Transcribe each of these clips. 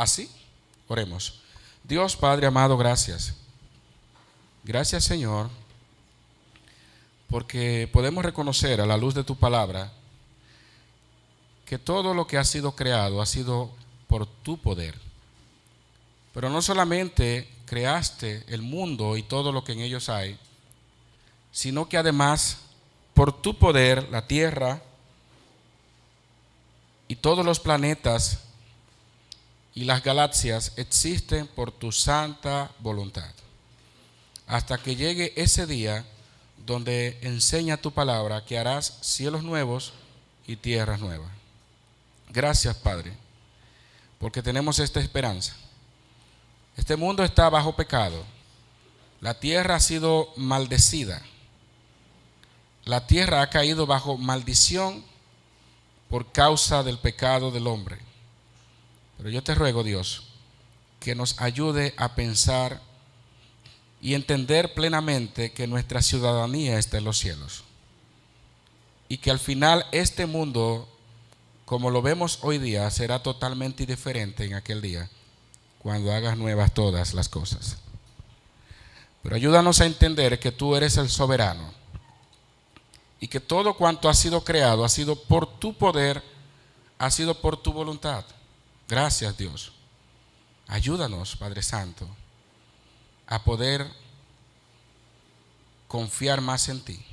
así. Oremos. Dios Padre amado, gracias. Gracias, Señor, porque podemos reconocer a la luz de tu palabra que todo lo que ha sido creado ha sido por tu poder. Pero no solamente creaste el mundo y todo lo que en ellos hay, sino que además por tu poder la tierra y todos los planetas y las galaxias existen por tu santa voluntad. Hasta que llegue ese día donde enseña tu palabra que harás cielos nuevos y tierras nuevas. Gracias, Padre, porque tenemos esta esperanza. Este mundo está bajo pecado. La tierra ha sido maldecida. La tierra ha caído bajo maldición por causa del pecado del hombre. Pero yo te ruego, Dios, que nos ayude a pensar y entender plenamente que nuestra ciudadanía está en los cielos. Y que al final este mundo, como lo vemos hoy día, será totalmente diferente en aquel día, cuando hagas nuevas todas las cosas. Pero ayúdanos a entender que tú eres el soberano y que todo cuanto ha sido creado ha sido por tu poder, ha sido por tu voluntad. Gracias, Dios. Ayúdanos, Padre Santo, a poder confiar más en ti,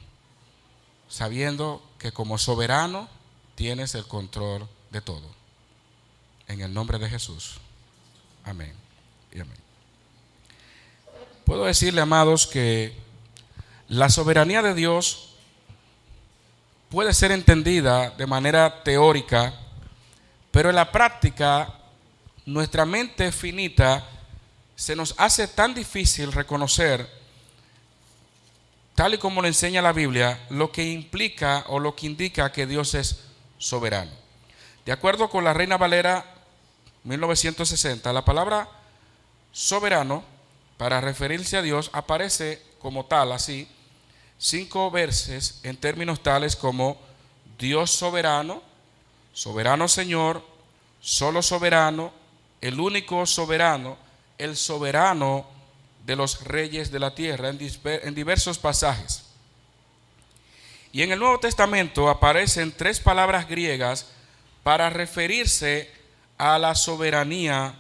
sabiendo que como soberano tienes el control de todo. En el nombre de Jesús. Amén y amén. Puedo decirle, amados, que la soberanía de Dios puede ser entendida de manera teórica, pero en la práctica nuestra mente finita se nos hace tan difícil reconocer, tal y como lo enseña la Biblia, lo que implica o lo que indica que Dios es soberano. De acuerdo con la Reina Valera 1960, la palabra soberano para referirse a Dios aparece como tal, así, 5 veces en términos tales como Dios soberano, soberano Señor, solo soberano, el único soberano, el soberano de los reyes de la tierra, en diversos pasajes. Y en el Nuevo Testamento aparecen 3 palabras griegas para referirse a la soberanía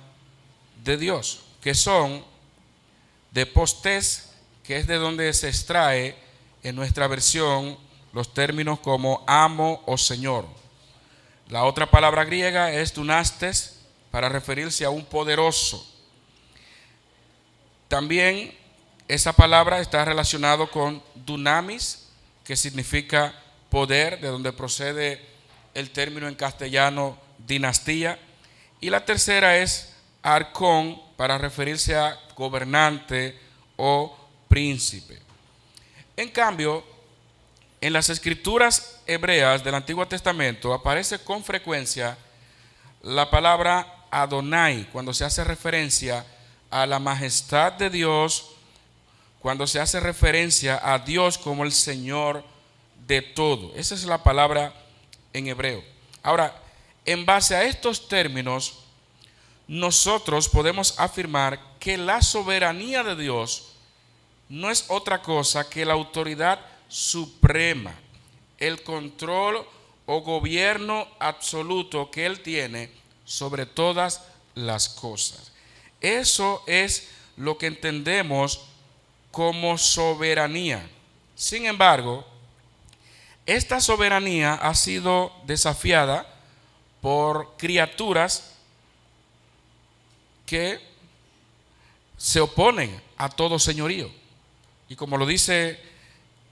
de Dios, que son de postes, que es de donde se extrae en nuestra versión los términos como amo o señor. La otra palabra griega es dunastes, para referirse a un poderoso. También esa palabra está relacionada con dunamis, que significa poder, de donde procede el término en castellano dinastía. Y la tercera es arcón, para referirse a gobernante o príncipe. En cambio, en las escrituras hebreas del Antiguo Testamento aparece con frecuencia la palabra Adonai, cuando se hace referencia a la majestad de Dios, cuando se hace referencia a Dios como el Señor de todo. Esa es la palabra en hebreo. Ahora, en base a estos términos, nosotros podemos afirmar que la soberanía de Dios no es otra cosa que la autoridad suprema, el control o gobierno absoluto que Él tiene sobre todas las cosas. Eso es lo que entendemos como soberanía. Sin embargo, esta soberanía ha sido desafiada por criaturas que se oponen a todo señorío. Y como lo dice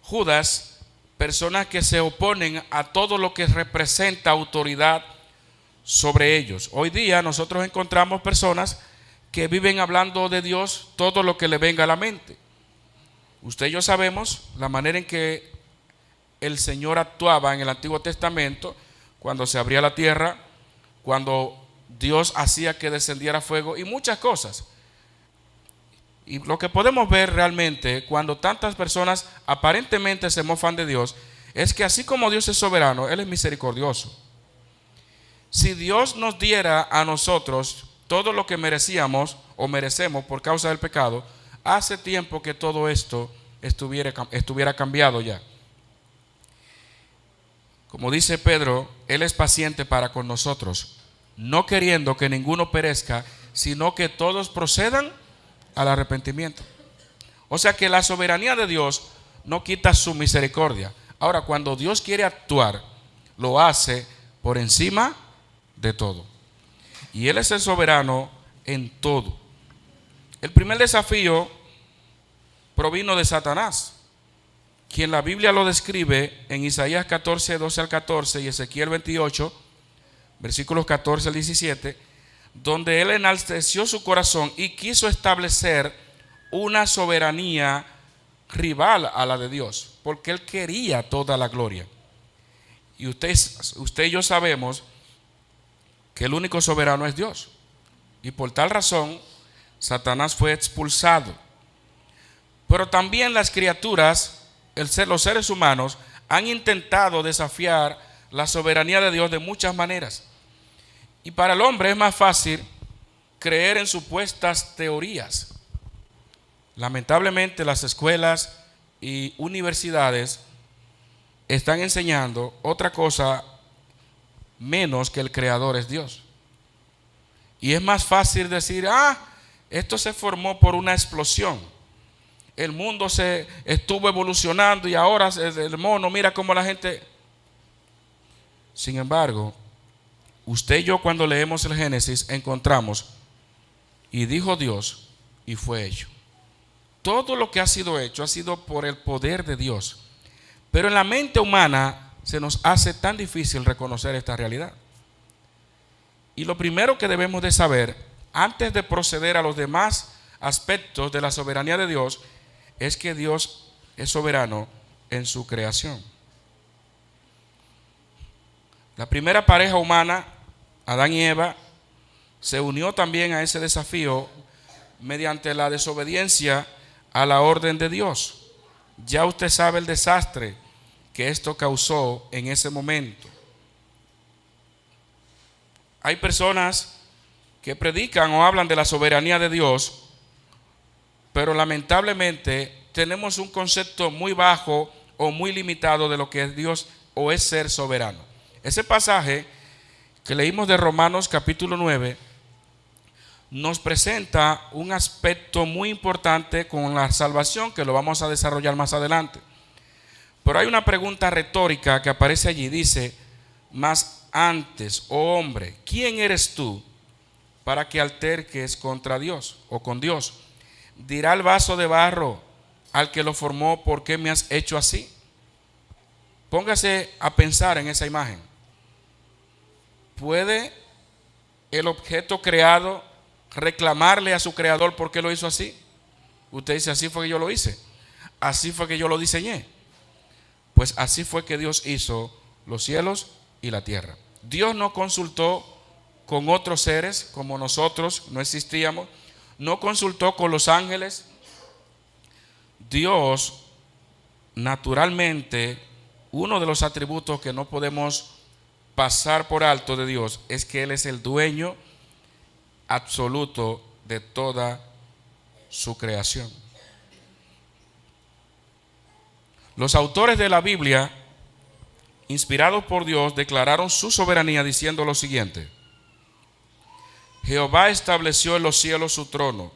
Judas, personas que se oponen a todo lo que representa autoridad sobre ellos. Hoy día nosotros encontramos personas que viven hablando de Dios todo lo que le venga a la mente. Usted y yo sabemos la manera en que el Señor actuaba en el Antiguo Testamento, cuando se abría la tierra, cuando Dios hacía que descendiera fuego y muchas cosas. Y lo que podemos ver realmente cuando tantas personas aparentemente se mofan de Dios es que así como Dios es soberano, Él es misericordioso. Si Dios nos diera a nosotros todo lo que merecíamos o merecemos por causa del pecado, hace tiempo que todo esto estuviera cambiado ya. Como dice Pedro, Él es paciente para con nosotros, no queriendo que ninguno perezca, sino que todos procedan al arrepentimiento. O sea que la soberanía de Dios no quita su misericordia. Ahora, cuando Dios quiere actuar, lo hace por encima de todo. Y Él es el soberano en todo. El primer desafío provino de Satanás, quien la Biblia lo describe en Isaías 14, 12 al 14 y Ezequiel 28, versículos 14 al 17, donde él enalteció su corazón y quiso establecer una soberanía rival a la de Dios, porque él quería toda la gloria. Y usted y yo sabemos que el único soberano es Dios. Y por tal razón, Satanás fue expulsado. Pero también las criaturas, los seres humanos, han intentado desafiar la soberanía de Dios de muchas maneras. Y para el hombre es más fácil creer en supuestas teorías. Lamentablemente las escuelas y universidades están enseñando otra cosa menos que el creador es Dios. Y es más fácil decir, esto se formó por una explosión. El mundo se estuvo evolucionando y ahora el mono, mira cómo la gente... Sin embargo, usted y yo cuando leemos el Génesis encontramos, y dijo Dios, y fue hecho. Todo lo que ha sido hecho ha sido por el poder de Dios. Pero en la mente humana se nos hace tan difícil reconocer esta realidad. Y lo primero que debemos de saber, antes de proceder a los demás aspectos de la soberanía de Dios, es que Dios es soberano en su creación. La primera pareja humana, Adán y Eva, se unió también a ese desafío mediante la desobediencia a la orden de Dios. Ya usted sabe el desastre que esto causó en ese momento. Hay personas que predican o hablan de la soberanía de Dios, pero lamentablemente tenemos un concepto muy bajo o muy limitado de lo que es Dios o es ser soberano. Ese pasaje que leímos de Romanos capítulo 9 nos presenta un aspecto muy importante con la salvación que lo vamos a desarrollar más adelante. Pero hay una pregunta retórica que aparece allí, dice, mas antes, oh hombre, ¿quién eres tú para que alterques contra Dios o con Dios? Dirá el vaso de barro al que lo formó, ¿por qué me has hecho así? Póngase a pensar en esa imagen. ¿Puede el objeto creado reclamarle a su creador por qué lo hizo así? Usted dice, así fue que yo lo hice, así fue que yo lo diseñé. Pues así fue que Dios hizo los cielos y la tierra. Dios no consultó con otros seres como nosotros, no existíamos, no consultó con los ángeles. Dios, naturalmente, uno de los atributos que no podemos pasar por alto de Dios es que Él es el dueño absoluto de toda su creación. Los autores de la Biblia, inspirados por Dios, declararon su soberanía diciendo lo siguiente: Jehová estableció en los cielos su trono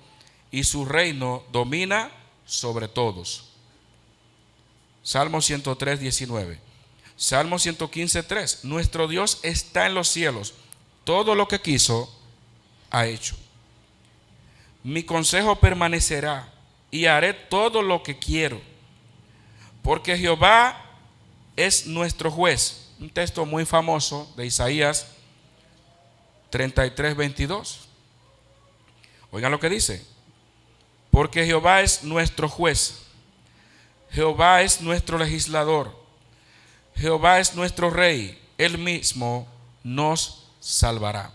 y su reino domina sobre todos. Salmo 103, 19. Salmo 115, 3. Nuestro Dios está en los cielos, todo lo que quiso ha hecho. Mi consejo permanecerá y haré todo lo que quiero, porque Jehová es nuestro juez. Un texto muy famoso de Isaías 33, 22. Oigan lo que dice: porque Jehová es nuestro juez, Jehová es nuestro legislador, Jehová es nuestro rey, Él mismo nos salvará.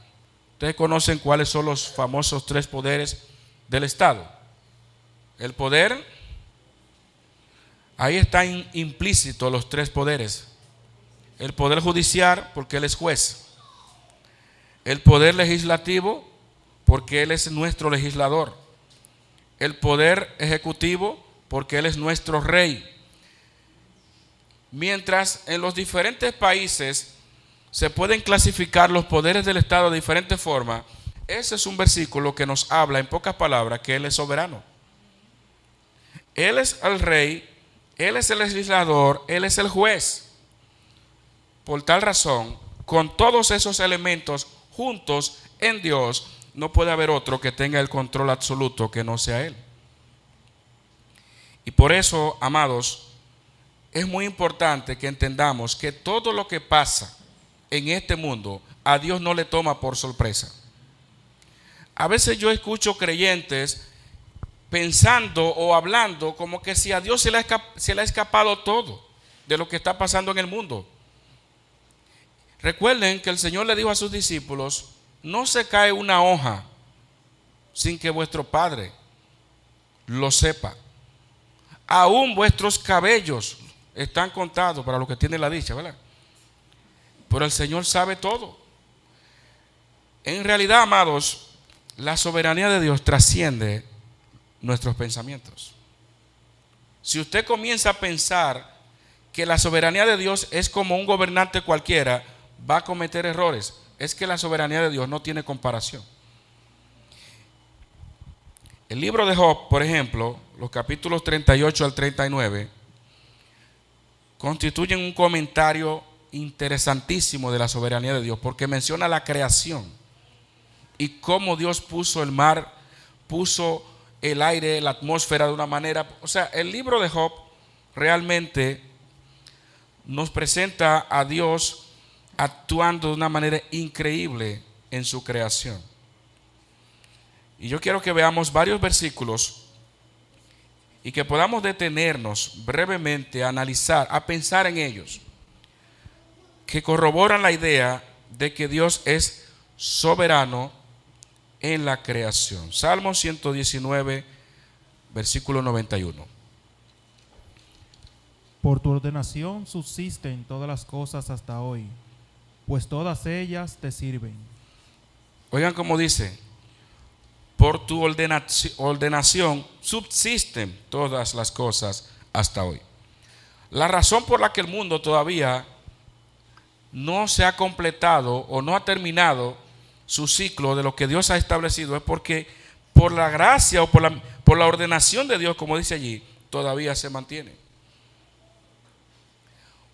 Ustedes conocen cuáles son los famosos tres poderes del Estado. El poder, ahí están implícitos los tres poderes. El poder judicial, porque Él es juez. El poder legislativo, porque Él es nuestro legislador. El poder ejecutivo, porque Él es nuestro rey. Mientras en los diferentes países se pueden clasificar los poderes del Estado de diferentes formas, ese es un versículo que nos habla en pocas palabras que Él es soberano. Él es el rey, Él es el legislador, Él es el juez. Por tal razón, con todos esos elementos juntos en Dios, no puede haber otro que tenga el control absoluto que no sea Él. Y por eso, amados, es muy importante que entendamos que todo lo que pasa en este mundo a Dios no le toma por sorpresa. A veces yo escucho creyentes pensando o hablando como que si a Dios se le ha escapado todo de lo que está pasando en el mundo. Recuerden que el Señor le dijo a sus discípulos: no se cae una hoja sin que vuestro Padre lo sepa. Aún vuestros cabellos están contados para los que tienen la dicha, ¿verdad? Pero el Señor sabe todo. En realidad, amados, la soberanía de Dios trasciende nuestros pensamientos. Si usted comienza a pensar que la soberanía de Dios es como un gobernante cualquiera, va a cometer errores. Es que la soberanía de Dios no tiene comparación. El libro de Job, por ejemplo, los capítulos 38 al 39, constituyen un comentario interesantísimo de la soberanía de Dios, porque menciona la creación y cómo Dios puso el mar, puso el aire, la atmósfera de una manera. O sea, el libro de Job realmente nos presenta a Dios actuando de una manera increíble en su creación. Y yo quiero que veamos varios versículos y que podamos detenernos brevemente a analizar, a pensar en ellos, que corroboran la idea de que Dios es soberano en la creación. Salmo 119, versículo 91. Por tu ordenación subsisten todas las cosas hasta hoy, pues todas ellas te sirven. Oigan cómo dice: por tu ordenación subsisten todas las cosas hasta hoy. La razón por la que el mundo todavía no se ha completado o no ha terminado su ciclo de lo que Dios ha establecido es porque por la gracia o por la ordenación de Dios, como dice allí, todavía se mantiene.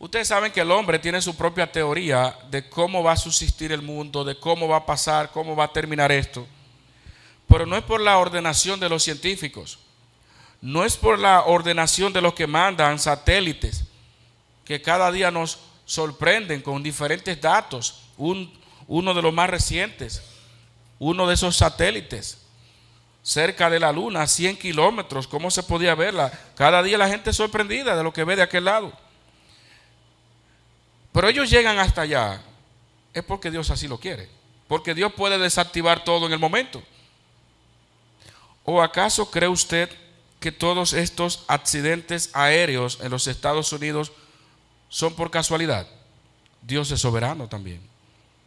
Ustedes saben que el hombre tiene su propia teoría de cómo va a subsistir el mundo, de cómo va a pasar, cómo va a terminar esto. Pero no es por la ordenación de los científicos, no es por la ordenación de los que mandan satélites, que cada día nos sorprenden con diferentes datos. Uno de los más recientes, uno de esos satélites, cerca de la luna, a 100 kilómetros, ¿cómo se podía verla? Cada día la gente es sorprendida de lo que ve de aquel lado. Pero ellos llegan hasta allá, es porque Dios así lo quiere, porque Dios puede desactivar todo en el momento. ¿O acaso cree usted que todos estos accidentes aéreos en los Estados Unidos son por casualidad? Dios es soberano también.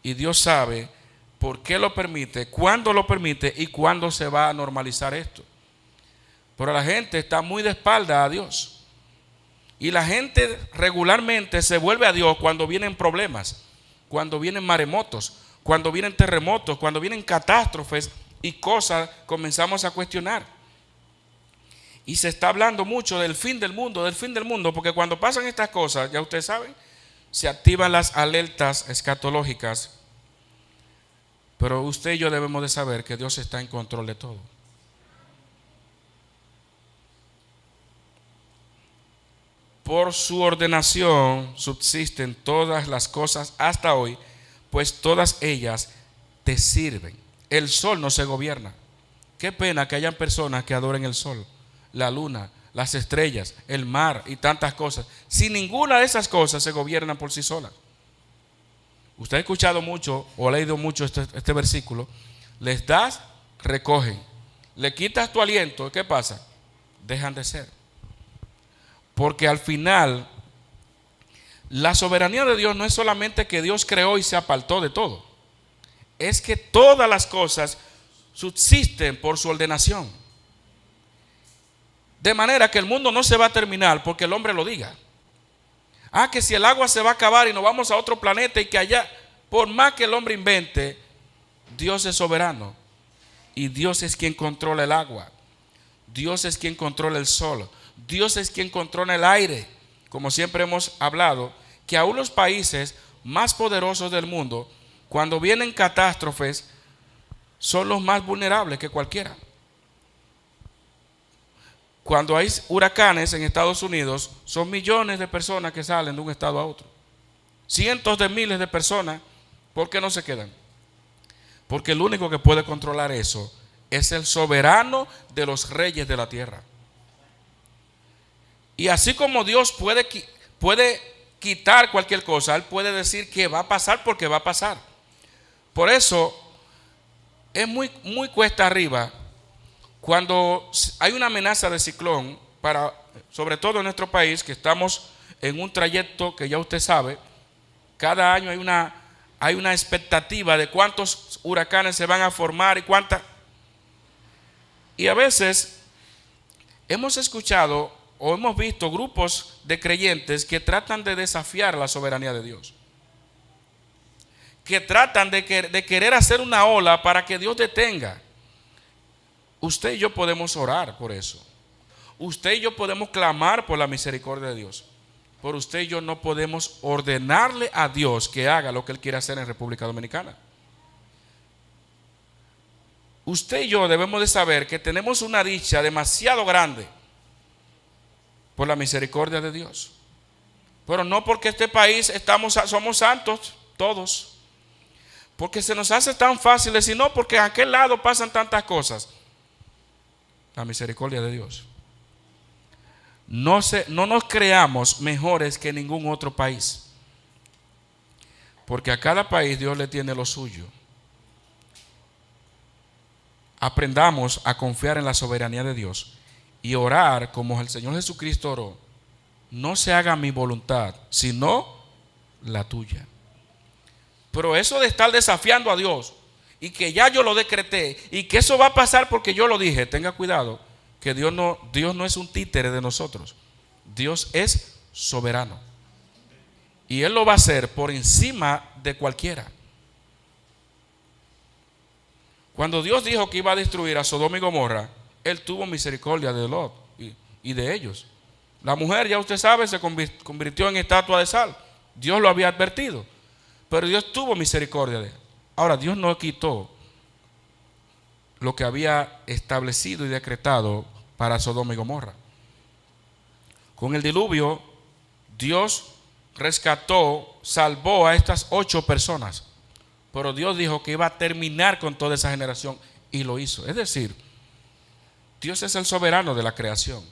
Y Dios sabe por qué lo permite, cuándo lo permite y cuándo se va a normalizar esto. Pero la gente está muy de espalda a Dios. Y la gente regularmente se vuelve a Dios cuando vienen problemas, cuando vienen maremotos, cuando vienen terremotos, cuando vienen catástrofes y cosas comenzamos a cuestionar. Y se está hablando mucho del fin del mundo, porque cuando pasan estas cosas, ya ustedes saben, se activan las alertas escatológicas. Pero usted y yo debemos de saber que Dios está en control de todo. Por su ordenación subsisten todas las cosas hasta hoy, pues todas ellas te sirven. El sol no se gobierna. Qué pena que hayan personas que adoren el sol, la luna, las estrellas, el mar y tantas cosas. Si ninguna de esas cosas se gobiernan por sí solas. Usted ha escuchado mucho o ha leído mucho este versículo. Les das, recogen. Le quitas tu aliento, ¿qué pasa? Dejan de ser. Porque al final, la soberanía de Dios no es solamente que Dios creó y se apartó de todo. Es que todas las cosas subsisten por su ordenación. De manera que el mundo no se va a terminar porque el hombre lo diga. Que si el agua se va a acabar y nos vamos a otro planeta y que allá, por más que el hombre invente, Dios es soberano. Y Dios es quien controla el agua. Dios es quien controla el sol. Dios es quien controla el aire. Como siempre hemos hablado, que aún los países más poderosos del mundo, cuando vienen catástrofes, son los más vulnerables que cualquiera. Cuando hay huracanes en Estados Unidos, son millones de personas que salen de un estado a otro. Cientos de miles de personas. ¿Por qué no se quedan? Porque el único que puede controlar eso es el soberano de los reyes de la tierra. Y así como Dios puede quitar cualquier cosa, Él puede decir que va a pasar porque va a pasar. Por eso es muy cuesta arriba cuando hay una amenaza de ciclón, sobre todo en nuestro país, que estamos en un trayecto que ya usted sabe. Cada año hay una expectativa de cuántos huracanes se van a formar y a veces hemos escuchado o hemos visto grupos de creyentes que tratan de desafiar la soberanía de Dios, que tratan de querer hacer una ola para que Dios detenga. Usted y yo podemos orar por eso. Usted y yo podemos clamar por la misericordia de Dios. Pero usted y yo no podemos ordenarle a Dios que haga lo que Él quiere hacer en República Dominicana. Usted y yo debemos de saber que tenemos una dicha demasiado grande por la misericordia de Dios. Pero no porque este país somos santos todos, porque se nos hace tan fácil, sino porque a aquel lado pasan tantas cosas. La misericordia de Dios. No nos creamos mejores que ningún otro país, porque a cada país Dios le tiene lo suyo. Aprendamos a confiar en la soberanía de Dios y orar como el Señor Jesucristo oró. No se haga mi voluntad, sino la tuya. Pero eso de estar desafiando a Dios y que ya yo lo decreté y que eso va a pasar porque yo lo dije, tenga cuidado, que Dios no es un títere de nosotros. Dios es soberano y Él lo va a hacer por encima de cualquiera. Cuando Dios dijo que iba a destruir a Sodoma y Gomorra, Él tuvo misericordia de Lot y de ellos. La mujer, ya usted sabe, se convirtió en estatua de sal. Dios lo había advertido, pero Dios tuvo misericordia de él. Ahora, Dios no quitó lo que había establecido y decretado para Sodoma y Gomorra. Con el diluvio, Dios rescató, salvó a estas 8 personas. Pero Dios dijo que iba a terminar con toda esa generación y lo hizo. Es decir, Dios es el soberano de la creación.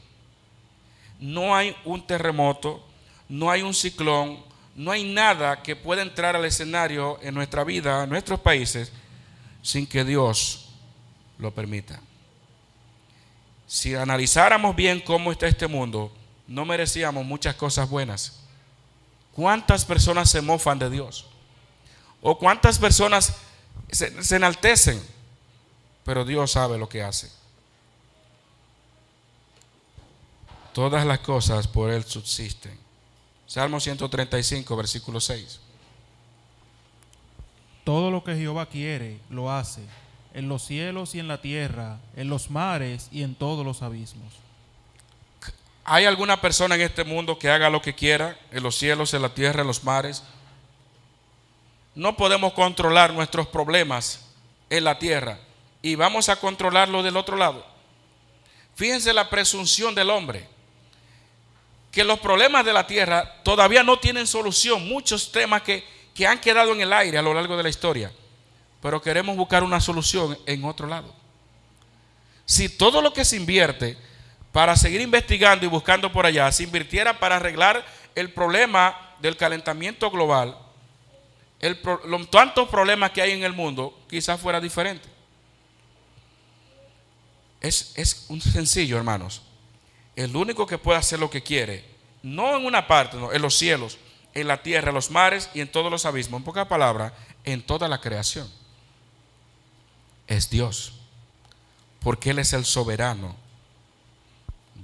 No hay un terremoto, no hay un ciclón, no hay nada que pueda entrar al escenario en nuestra vida, en nuestros países, sin que Dios lo permita. Si analizáramos bien cómo está este mundo, no merecíamos muchas cosas buenas. ¿Cuántas personas se mofan de Dios? ¿O cuántas personas se enaltecen? Pero Dios sabe lo que hace. Todas las cosas por Él subsisten. Salmo 135, versículo 6. Todo lo que Jehová quiere, lo hace, en los cielos y en la tierra, en los mares y en todos los abismos. ¿Hay alguna persona en este mundo que haga lo que quiera, en los cielos, en la tierra, en los mares? No podemos controlar nuestros problemas en la tierra y vamos a controlarlo del otro lado. Fíjense la presunción del hombre, que los problemas de la tierra todavía no tienen solución. Muchos temas que han quedado en el aire a lo largo de la historia, pero queremos buscar una solución en otro lado. Si todo lo que se invierte para seguir investigando y buscando por allá se invirtiera para arreglar el problema del calentamiento global, los tantos problemas que hay en el mundo, quizás fuera diferente. Es un sencillo, hermanos. El único que puede hacer lo que quiere, no en una parte, no, en los cielos, en la tierra, en los mares y en todos los abismos, en pocas palabras, en toda la creación, es Dios. porque Él es el soberano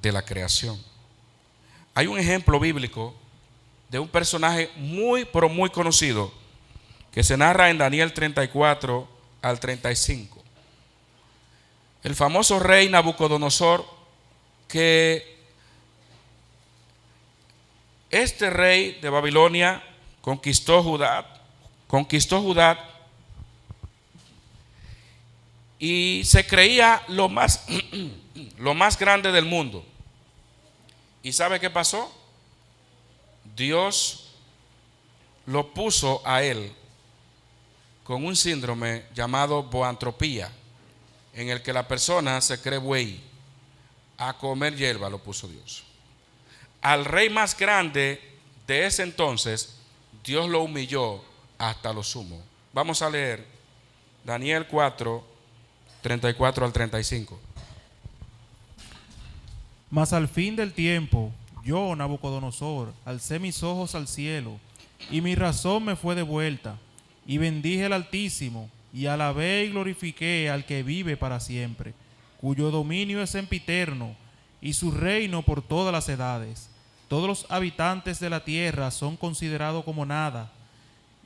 de la creación. Hay un ejemplo bíblico de un personaje muy, pero muy conocido que se narra en Daniel 34 al 35. El famoso rey Nabucodonosor, que este rey de Babilonia conquistó Judá y se creía lo más grande del mundo. ¿Y sabe qué pasó? Dios lo puso a él con un síndrome llamado boantropía, en el que la persona se cree buey. A comer hierba lo puso Dios. Al rey más grande de ese entonces, Dios lo humilló hasta lo sumo. Vamos a leer Daniel 4, 34 al 35. Mas al fin del tiempo, yo, Nabucodonosor, alcé mis ojos al cielo, y mi razón me fue devuelta, y bendije al Altísimo, y alabé y glorifiqué al que vive para siempre, cuyo dominio es sempiterno, y su reino por todas las edades. Todos los habitantes de la tierra son considerados como nada,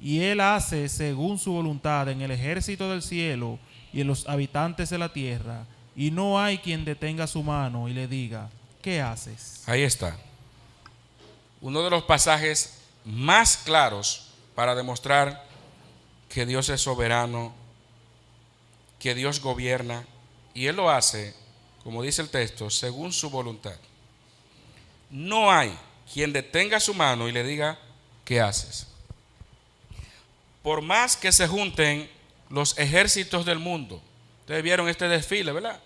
y él hace según su voluntad en el ejército del cielo y en los habitantes de la tierra, y no hay quien detenga su mano y le diga, ¿qué haces? Ahí está. Uno de los pasajes más claros para demostrar que Dios es soberano, que Dios gobierna, y Él lo hace, como dice el texto, según su voluntad. No hay quien detenga su mano y le diga, ¿qué haces? Por más que se junten los ejércitos del mundo, ustedes vieron este desfile, ¿verdad?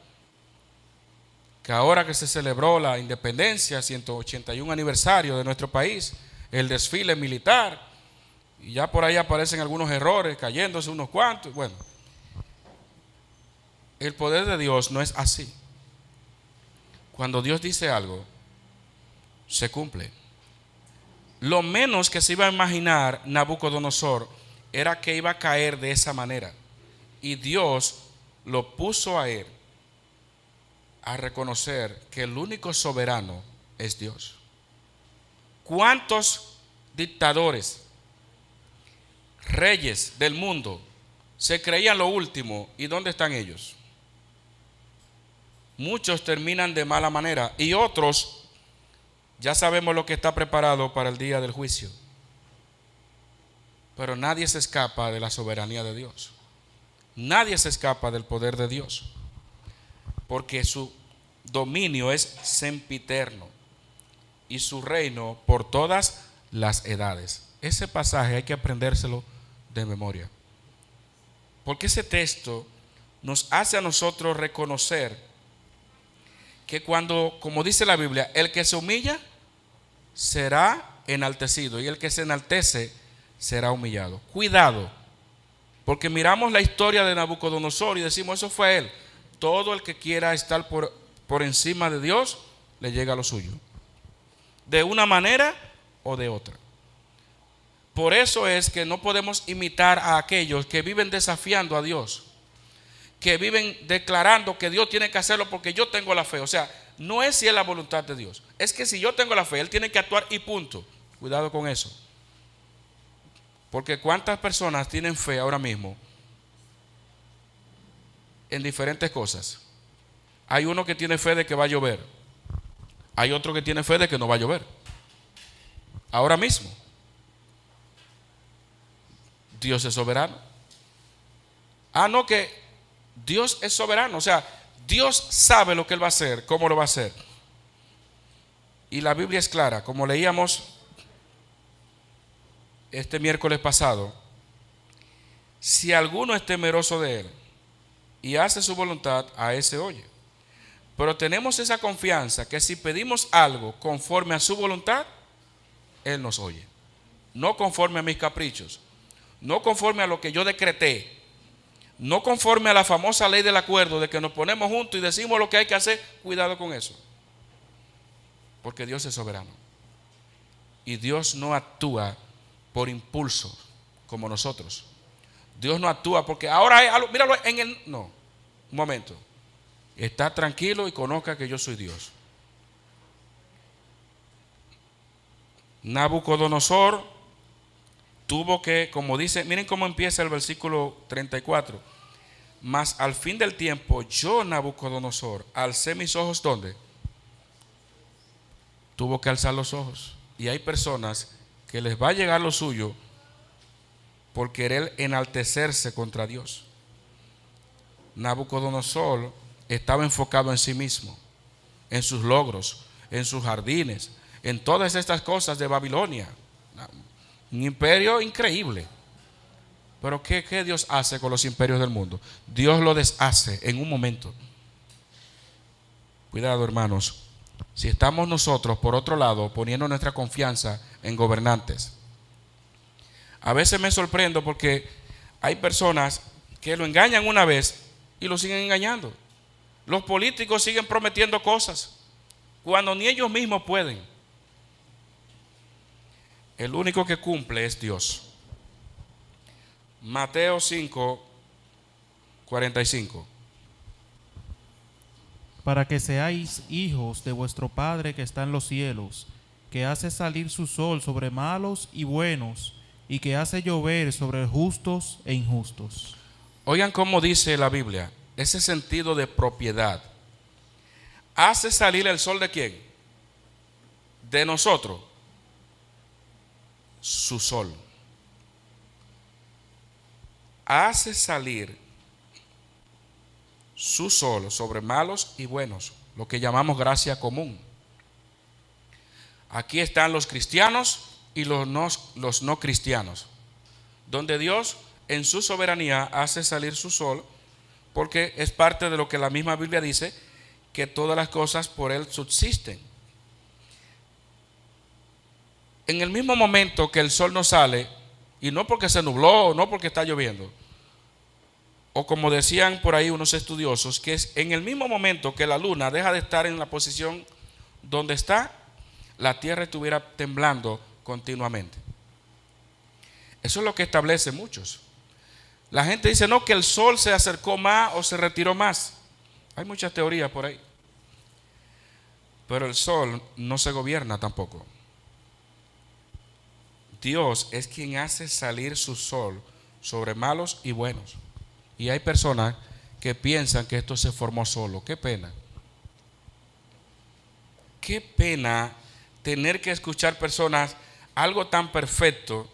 Que ahora que se celebró la independencia, 181 aniversario de nuestro país, el desfile militar, y ya por ahí aparecen algunos errores, cayéndose unos cuantos. Bueno, el poder de Dios no es así. Cuando Dios dice algo, se cumple. Lo menos que se iba a imaginar Nabucodonosor era que iba a caer de esa manera. Y Dios lo puso a él a reconocer que el único soberano es Dios. ¿Cuántos dictadores, reyes del mundo se creían lo último? ¿Y dónde están ellos? Muchos terminan de mala manera y otros ya sabemos lo que está preparado para el día del juicio. Pero nadie se escapa de la soberanía de Dios. Nadie se escapa del poder de Dios, porque su dominio es sempiterno y su reino por todas las edades. Ese pasaje hay que aprendérselo de memoria, porque ese texto nos hace a nosotros reconocer que cuando, como dice la Biblia, el que se humilla será enaltecido y el que se enaltece será humillado. Cuidado, porque miramos la historia de Nabucodonosor y decimos, eso fue él. Todo el que quiera estar por encima de Dios, le llega lo suyo, de una manera o de otra. Por eso es que no podemos imitar a aquellos que viven desafiando a Dios, que viven declarando que Dios tiene que hacerlo porque yo tengo la fe. O sea, no es si es la voluntad de Dios, es que si yo tengo la fe, Él tiene que actuar y punto. Cuidado con eso, porque cuántas personas tienen fe ahora mismo en diferentes cosas. Hay uno que tiene fe de que va a llover, hay otro que tiene fe de que no va a llover ahora mismo. Dios es soberano. No, que Dios es soberano, o sea, Dios sabe lo que Él va a hacer, cómo lo va a hacer. Y la Biblia es clara, como leíamos este miércoles pasado. Si alguno es temeroso de Él y hace su voluntad, a ese oye. Pero tenemos esa confianza que si pedimos algo conforme a su voluntad, Él nos oye. No conforme a mis caprichos, no conforme a lo que yo decreté, no conforme a la famosa ley del acuerdo de que nos ponemos juntos y decimos lo que hay que hacer. Cuidado con eso, porque Dios es soberano y Dios no actúa por impulso como nosotros. Dios no actúa porque ahora hay algo, míralo en el... No, un momento. Está tranquilo y conozca que yo soy Dios. Nabucodonosor tuvo que, como dice, miren cómo empieza el versículo 34. Mas al fin del tiempo, yo, Nabucodonosor, alcé mis ojos, ¿dónde? Tuvo que alzar los ojos. Y hay personas que les va a llegar lo suyo por querer enaltecerse contra Dios. Nabucodonosor estaba enfocado en sí mismo, en sus logros, en sus jardines, en todas estas cosas de Babilonia. Un imperio increíble. Pero ¿qué Dios hace con los imperios del mundo? Dios lo deshace en un momento. Cuidado, hermanos. Si estamos nosotros, por otro lado, poniendo nuestra confianza en gobernantes. A veces me sorprendo porque hay personas que lo engañan una vez y lo siguen engañando. Los políticos siguen prometiendo cosas cuando ni ellos mismos pueden. El único que cumple es Dios. Mateo 5:45. Para que seáis hijos de vuestro Padre que está en los cielos, que hace salir su sol sobre malos y buenos, y que hace llover sobre justos e injustos. Oigan cómo dice la Biblia, ese sentido de propiedad. ¿Hace salir el sol de quién? De nosotros. Su sol. Hace salir su sol sobre malos y buenos, lo que llamamos gracia común. Aquí están los cristianos y los no cristianos, donde Dios en su soberanía hace salir su sol, porque es parte de lo que la misma Biblia dice, que todas las cosas por Él subsisten. En el mismo momento que el sol no sale, y no porque se nubló, no porque está lloviendo, o como decían por ahí unos estudiosos, que es en el mismo momento que la luna deja de estar en la posición donde está, la tierra estuviera temblando continuamente. Eso es lo que establece muchos. La gente dice no, que el sol se acercó más o se retiró más. Hay muchas teorías por ahí. Pero el sol no se gobierna tampoco. Dios es quien hace salir su sol sobre malos y buenos. Y hay personas que piensan que esto se formó solo. Qué pena. Qué pena tener que escuchar personas algo tan perfecto,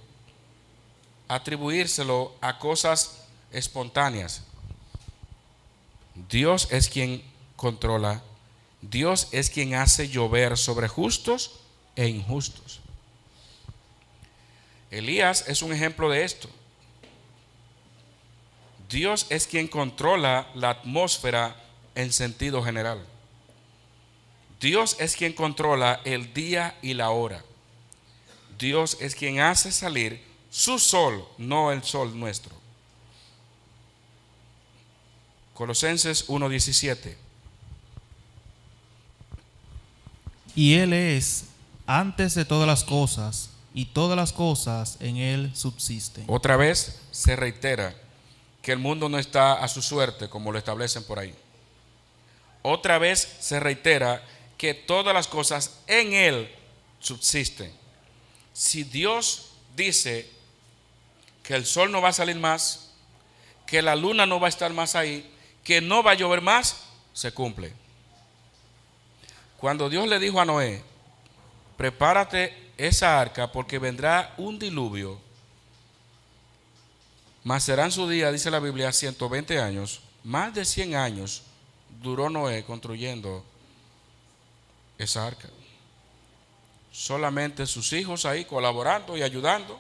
atribuírselo a cosas espontáneas. Dios es quien controla. Dios es quien hace llover sobre justos e injustos. Elías es un ejemplo de esto. Dios es quien controla la atmósfera en sentido general. Dios es quien controla el día y la hora. Dios es quien hace salir su sol, no el sol nuestro. Colosenses 1:17. Y Él es antes de todas las cosas, y todas las cosas en Él subsisten. Otra vez se reitera que el mundo no está a su suerte como lo establecen por ahí. Otra vez se reitera que todas las cosas en Él subsisten. Si Dios dice que el sol no va a salir más, que la luna no va a estar más ahí, que no va a llover más, se cumple. Cuando Dios le dijo a Noé, prepárate esa arca porque vendrá un diluvio, mas será en su día, dice la Biblia, 120 años, más de 100 años duró Noé construyendo esa arca. Solamente sus hijos ahí colaborando y ayudando,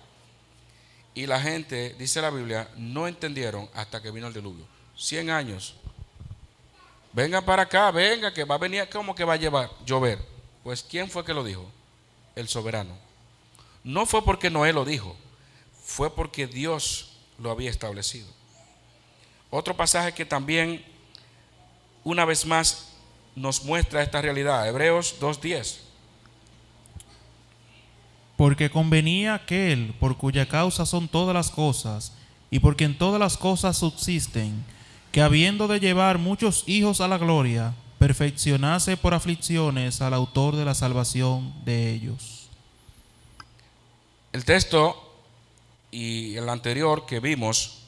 y la gente, dice la Biblia, no entendieron hasta que vino el diluvio. 100 años. Venga para acá, venga, que va a venir, ¿cómo que va a llover? Pues ¿quién fue que lo dijo? El soberano. No fue porque Noé lo dijo, fue porque Dios lo había establecido. Otro pasaje que también una vez más nos muestra esta realidad, Hebreos 2:10. Porque convenía aquel por cuya causa son todas las cosas, y por quien todas las cosas subsisten, que habiendo de llevar muchos hijos a la gloria, perfeccionase por aflicciones al autor de la salvación de ellos. El texto y el anterior que vimos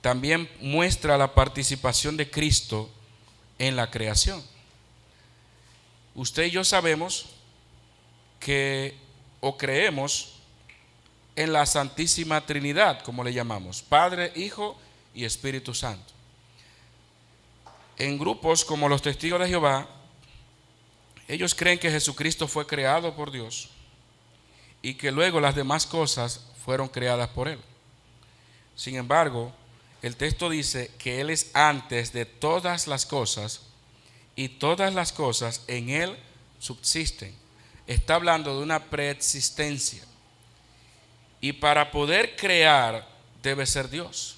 también muestra la participación de Cristo en la creación. Usted y yo sabemos que, o creemos en la Santísima Trinidad, como le llamamos, Padre, Hijo y Espíritu Santo. En grupos como los Testigos de Jehová, ellos creen que Jesucristo fue creado por Dios y que luego las demás cosas fueron creadas por Él. Sin embargo, el texto dice que Él es antes de todas las cosas y todas las cosas en Él subsisten. Está hablando de una preexistencia. Y para poder crear debe ser Dios.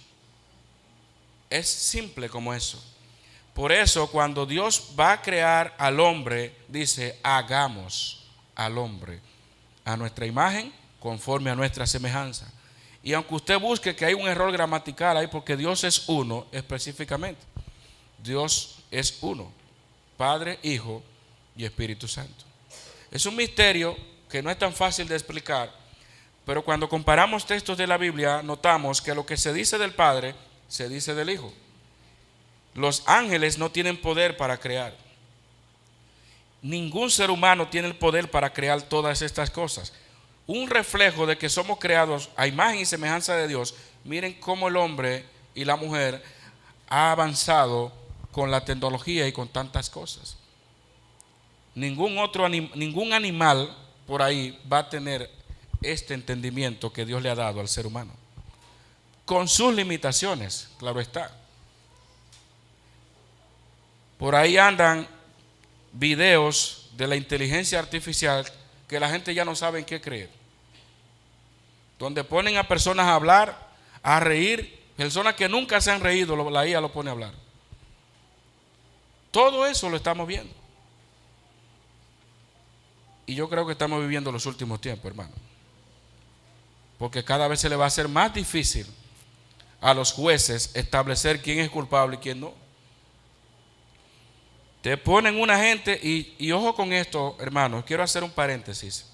Es simple como eso. Por eso cuando Dios va a crear al hombre, dice, hagamos al hombre a nuestra imagen, conforme a nuestra semejanza. Y aunque usted busque que hay un error gramatical ahí, porque Dios es uno específicamente. Dios es uno, Padre, Hijo y Espíritu Santo. Es un misterio que no es tan fácil de explicar, pero cuando comparamos textos de la Biblia, notamos que lo que se dice del Padre, se dice del Hijo. Los ángeles no tienen poder para crear. Ningún ser humano tiene el poder para crear todas estas cosas. Un reflejo de que somos creados a imagen y semejanza de Dios. Miren cómo el hombre y la mujer ha avanzado con la tecnología y con tantas cosas. Ningún animal por ahí va a tener este entendimiento que Dios le ha dado al ser humano, con sus limitaciones, claro está. Por ahí andan videos de la inteligencia artificial que la gente ya no sabe en qué creer, donde ponen a personas a hablar, a reír, personas que nunca se han reído, la IA lo pone a hablar. Todo eso lo estamos viendo. Y yo creo que estamos viviendo los últimos tiempos, hermano. Porque cada vez se le va a hacer más difícil a los jueces establecer quién es culpable y quién no. Te ponen una gente y ojo con esto, hermano, quiero hacer un paréntesis.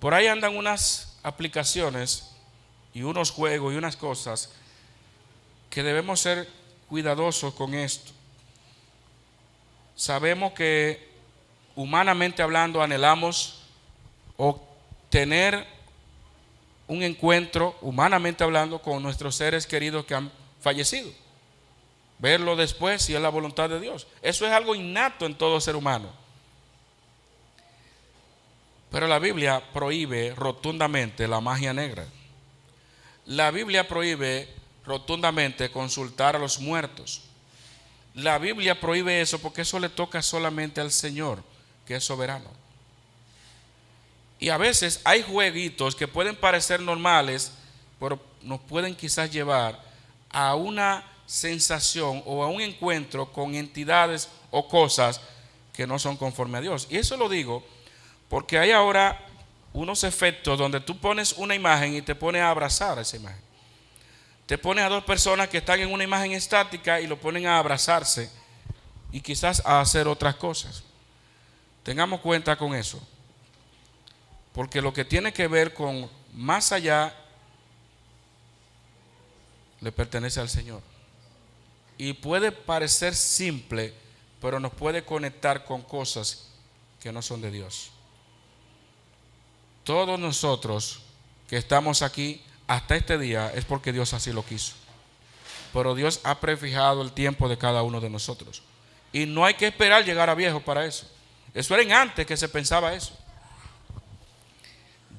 Por ahí andan unas aplicaciones y unos juegos y unas cosas que debemos ser cuidadosos con esto. Sabemos que humanamente hablando anhelamos obtener un encuentro, humanamente hablando, con nuestros seres queridos que han fallecido. Verlo después si es la voluntad de Dios. Eso es algo innato en todo ser humano. Pero la Biblia prohíbe rotundamente la magia negra. La Biblia prohíbe rotundamente consultar a los muertos. La Biblia prohíbe eso porque eso le toca solamente al Señor, que es soberano. Y a veces hay jueguitos que pueden parecer normales, pero nos pueden quizás llevar a una sensación o a un encuentro con entidades o cosas que no son conforme a Dios. Y eso lo digo porque hay ahora unos efectos donde tú pones una imagen y te pones a abrazar a esa imagen. Te pones a dos personas que están en una imagen estática y lo ponen a abrazarse y quizás a hacer otras cosas. Tengamos cuenta con eso, porque lo que tiene que ver con más allá le pertenece al Señor. Y puede parecer simple, pero nos puede conectar con cosas que no son de Dios. Todos nosotros que estamos aquí hasta este día es porque Dios así lo quiso. Pero Dios ha prefijado el tiempo de cada uno de nosotros. Y no hay que esperar llegar a viejo para eso. Eso era en antes que se pensaba eso.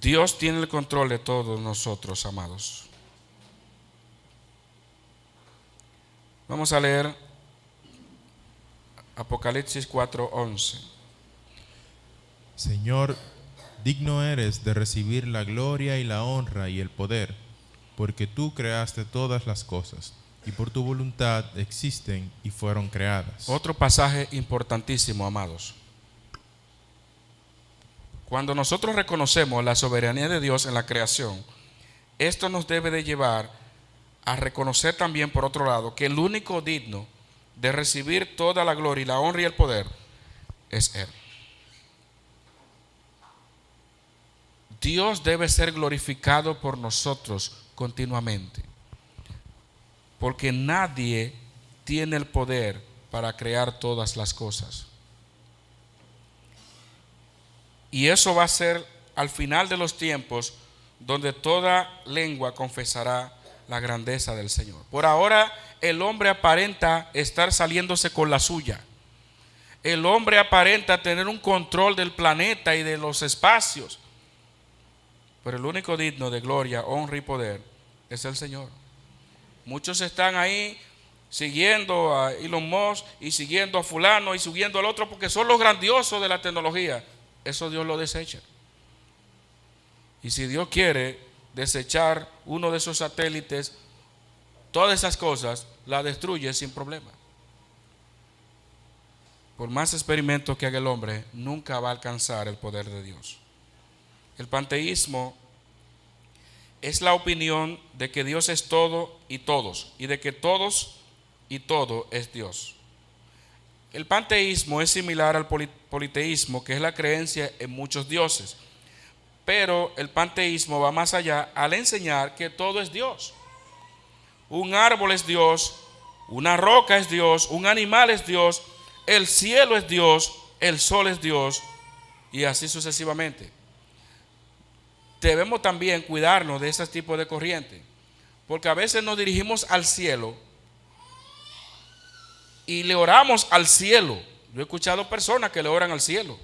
Dios tiene el control de todos nosotros, amados. Vamos a leer Apocalipsis 4:11. Señor, digno eres de recibir la gloria y la honra y el poder, porque tú creaste todas las cosas, y por tu voluntad existen y fueron creadas. Otro pasaje importantísimo, amados. Cuando nosotros reconocemos la soberanía de Dios en la creación, esto nos debe de llevar a reconocer también, por otro lado, que el único digno de recibir toda la gloria y la honra y el poder es Él. Dios debe ser glorificado por nosotros continuamente, porque nadie tiene el poder para crear todas las cosas. Y eso va a ser al final de los tiempos, donde toda lengua confesará la grandeza del Señor. Por ahora el hombre aparenta estar saliéndose con la suya. El hombre aparenta tener un control del planeta y de los espacios. Pero el único digno de gloria, honra y poder es el Señor. Muchos están ahí siguiendo a Elon Musk y siguiendo a fulano y siguiendo al otro porque son los grandiosos de la tecnología. Eso Dios lo desecha. Y si Dios quiere desechar uno de esos satélites, todas esas cosas las destruye sin problema. Por más experimentos que haga el hombre, nunca va a alcanzar el poder de Dios. El panteísmo es la opinión de que Dios es todo y todos, y de que todos y todo es Dios. El panteísmo es similar al politeísmo, que es la creencia en muchos dioses, pero el panteísmo va más allá al enseñar que todo es Dios. Un árbol es Dios, una roca es Dios, un animal es Dios, el cielo es Dios, el sol es Dios, y así sucesivamente. Debemos también cuidarnos de ese tipo de corriente, porque a veces nos dirigimos al cielo y le oramos al cielo. Yo he escuchado personas que le oran al cielo.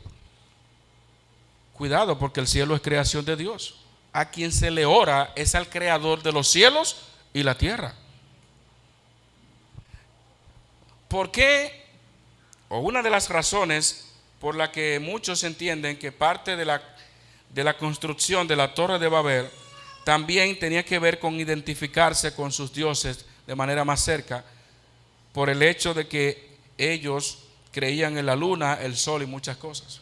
Cuidado, porque el cielo es creación de Dios. A quien se le ora es al creador de los cielos y la tierra. ¿Por qué? O una de las razones por la que muchos entienden que parte de la construcción de la Torre de Babel también tenía que ver con identificarse con sus dioses de manera más cerca, por el hecho de que ellos creían en la luna, el sol y muchas cosas.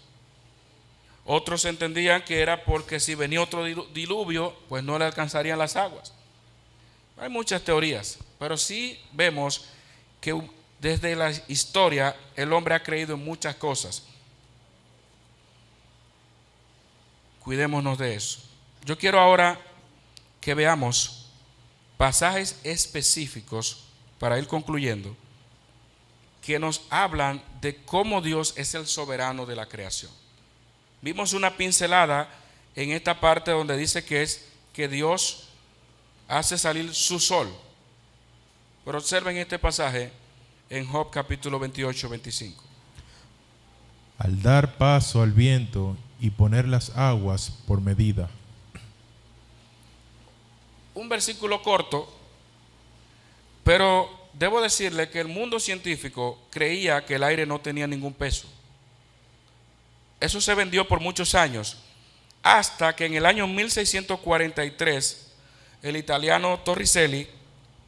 Otros entendían que era porque si venía otro diluvio, pues no le alcanzarían las aguas. Hay muchas teorías, pero sí vemos que desde la historia el hombre ha creído en muchas cosas. Cuidémonos de eso. Yo quiero ahora que veamos pasajes específicos para ir concluyendo, que nos hablan de cómo Dios es el soberano de la creación. Vimos una pincelada en esta parte donde dice que Dios hace salir su sol. Pero observen este pasaje en Job capítulo 28, 25. Al dar paso al viento y poner las aguas por medida. Un versículo corto, pero debo decirle que el mundo científico creía que el aire no tenía ningún peso. Eso se vendió por muchos años, hasta que en el año 1643 el italiano Torricelli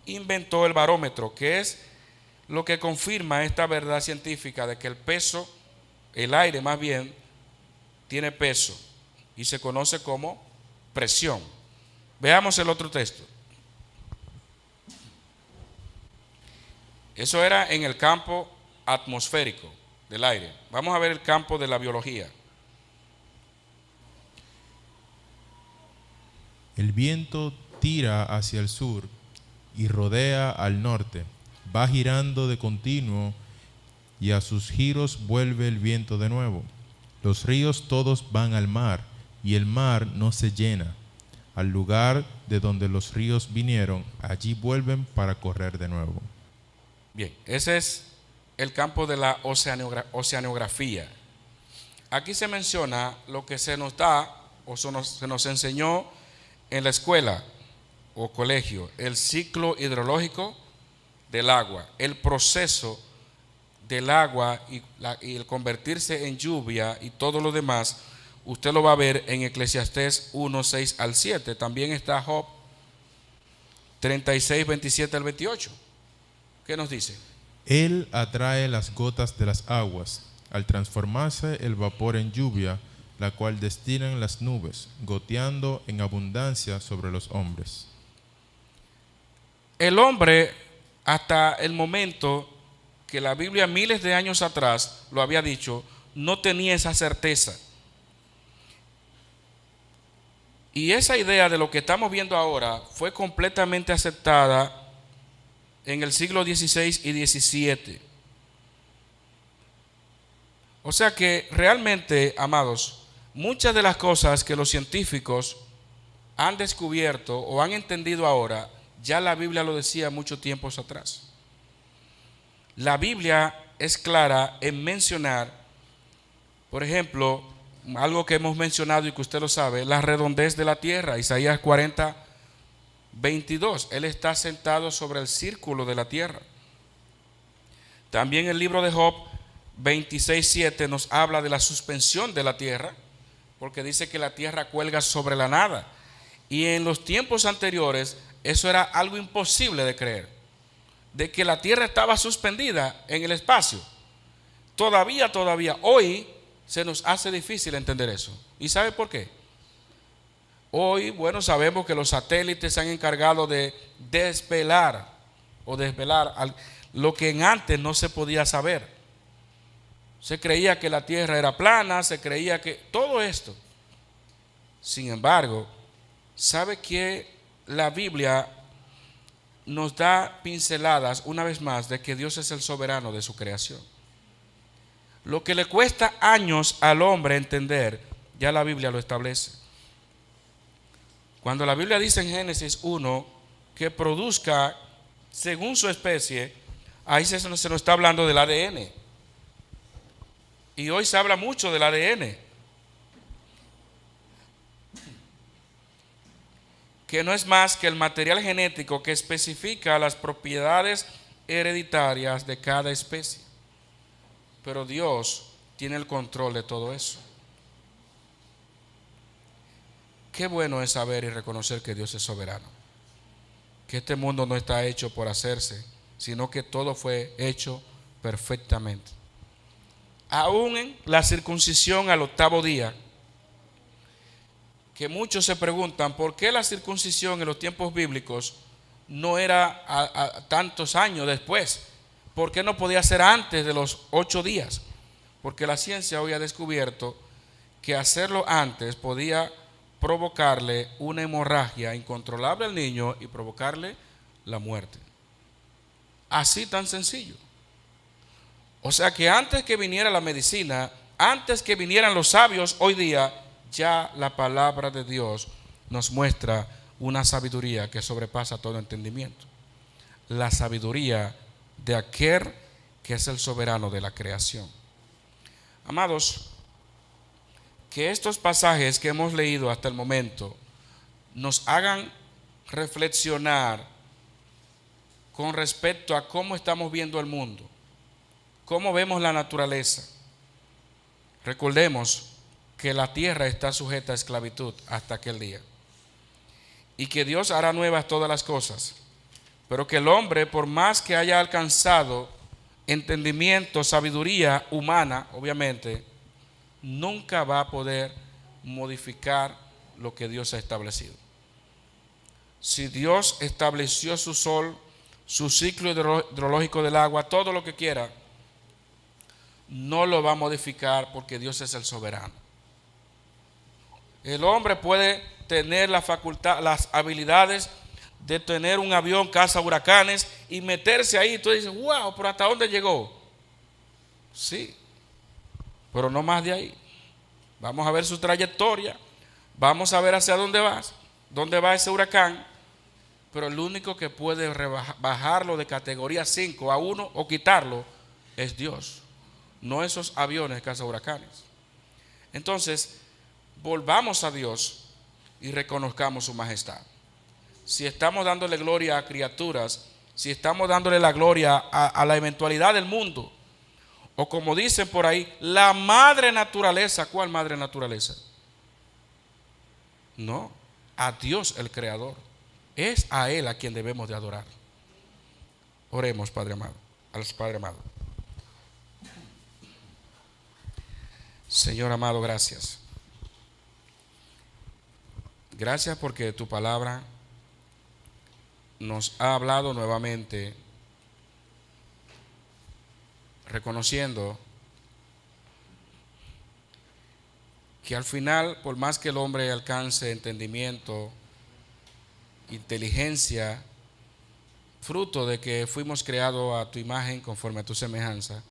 inventó el barómetro, que es lo que confirma esta verdad científica de que el peso, el aire más bien, tiene peso y se conoce como presión. Veamos el otro texto. Eso era en el campo atmosférico del aire. Vamos a ver el campo de la biología. El viento tira hacia el sur y rodea al norte, va girando de continuo y a sus giros vuelve el viento de nuevo. Los ríos todos van al mar y el mar no se llena. Al lugar de donde los ríos vinieron, allí vuelven para correr de nuevo. Bien, ese es el campo de la oceanografía. Aquí se menciona lo que se nos da o se nos enseñó en la escuela o colegio: el ciclo hidrológico del agua, el proceso del agua y el convertirse en lluvia y todo lo demás. Usted lo va a ver en Eclesiastés 1, 6 al 7. También está Job 36, 27 al 28. ¿Qué nos dice? Él atrae las gotas de las aguas, al transformarse el vapor en lluvia, la cual destilan las nubes, goteando en abundancia sobre los hombres. El hombre, hasta el momento que la Biblia miles de años atrás lo había dicho, no tenía esa certeza. Y esa idea de lo que estamos viendo ahora fue completamente aceptada en el siglo XVI y XVII. O sea que realmente, amados, muchas de las cosas que los científicos han descubierto o han entendido ahora, ya la Biblia lo decía mucho tiempos atrás. La Biblia es clara en mencionar, por ejemplo, algo que hemos mencionado y que usted lo sabe, la redondez de la tierra. Isaías 40, 22. Él está sentado sobre el círculo de la tierra. También el libro de Job 26, 7 nos habla de la suspensión de la tierra, porque dice que la tierra cuelga sobre la nada. Y en los tiempos anteriores eso era algo imposible de creer, de que la tierra estaba suspendida en el espacio. Todavía hoy se nos hace difícil entender eso. ¿Y sabe por qué? Hoy, bueno, sabemos que los satélites se han encargado de desvelar lo que antes no se podía saber. Se creía que la tierra era plana, se creía que todo esto. Sin embargo, ¿sabe que la Biblia nos da pinceladas una vez más de que Dios es el soberano de su creación? Lo que le cuesta años al hombre entender, ya la Biblia lo establece. Cuando la Biblia dice en Génesis 1 que produzca según su especie, ahí se nos está hablando del ADN. Y hoy se habla mucho del ADN, que no es más que el material genético que especifica las propiedades hereditarias de cada especie. Pero Dios tiene el control de todo eso. Qué bueno es saber y reconocer que Dios es soberano, que este mundo no está hecho por hacerse, sino que todo fue hecho perfectamente. Aún en la circuncisión al 8º día, que muchos se preguntan por qué la circuncisión en los tiempos bíblicos no era a tantos años después, por qué no podía ser antes de los 8 días, porque la ciencia hoy ha descubierto que hacerlo antes podía provocarle una hemorragia incontrolable al niño y provocarle la muerte. Así tan sencillo. O sea que antes que viniera la medicina, antes que vinieran los sabios hoy día, ya la palabra de Dios nos muestra una sabiduría que sobrepasa todo entendimiento. La sabiduría de aquel que es el soberano de la creación. Amados, que estos pasajes que hemos leído hasta el momento nos hagan reflexionar con respecto a cómo estamos viendo el mundo, cómo vemos la naturaleza. Recordemos que la tierra está sujeta a esclavitud hasta aquel día y que Dios hará nuevas todas las cosas, pero que el hombre, por más que haya alcanzado entendimiento, sabiduría humana, obviamente, nunca va a poder modificar lo que Dios ha establecido. Si Dios estableció su sol, su ciclo hidrológico del agua, todo lo que quiera, no lo va a modificar porque Dios es el soberano. El hombre puede tener la facultad, las habilidades de tener un avión caza huracanes y meterse ahí. Tú dices, wow, pero ¿hasta dónde llegó? Sí, pero no más de ahí. Vamos a ver su trayectoria, vamos a ver hacia dónde va ese huracán, pero el único que puede bajarlo de categoría 5 a 1 o quitarlo es Dios, no esos aviones cazahuracanes. Entonces, volvamos a Dios y reconozcamos su majestad. Si estamos dándole gloria a criaturas, si estamos dándole la gloria a la eventualidad del mundo, o como dicen por ahí, la madre naturaleza. ¿Cuál madre naturaleza? No, a Dios el Creador. Es a Él a quien debemos de adorar. Oremos, Padre amado, al Padre amado. Señor amado, gracias. Gracias porque tu palabra nos ha hablado nuevamente, reconociendo que al final, por más que el hombre alcance entendimiento, inteligencia, fruto de que fuimos creados a tu imagen conforme a tu semejanza,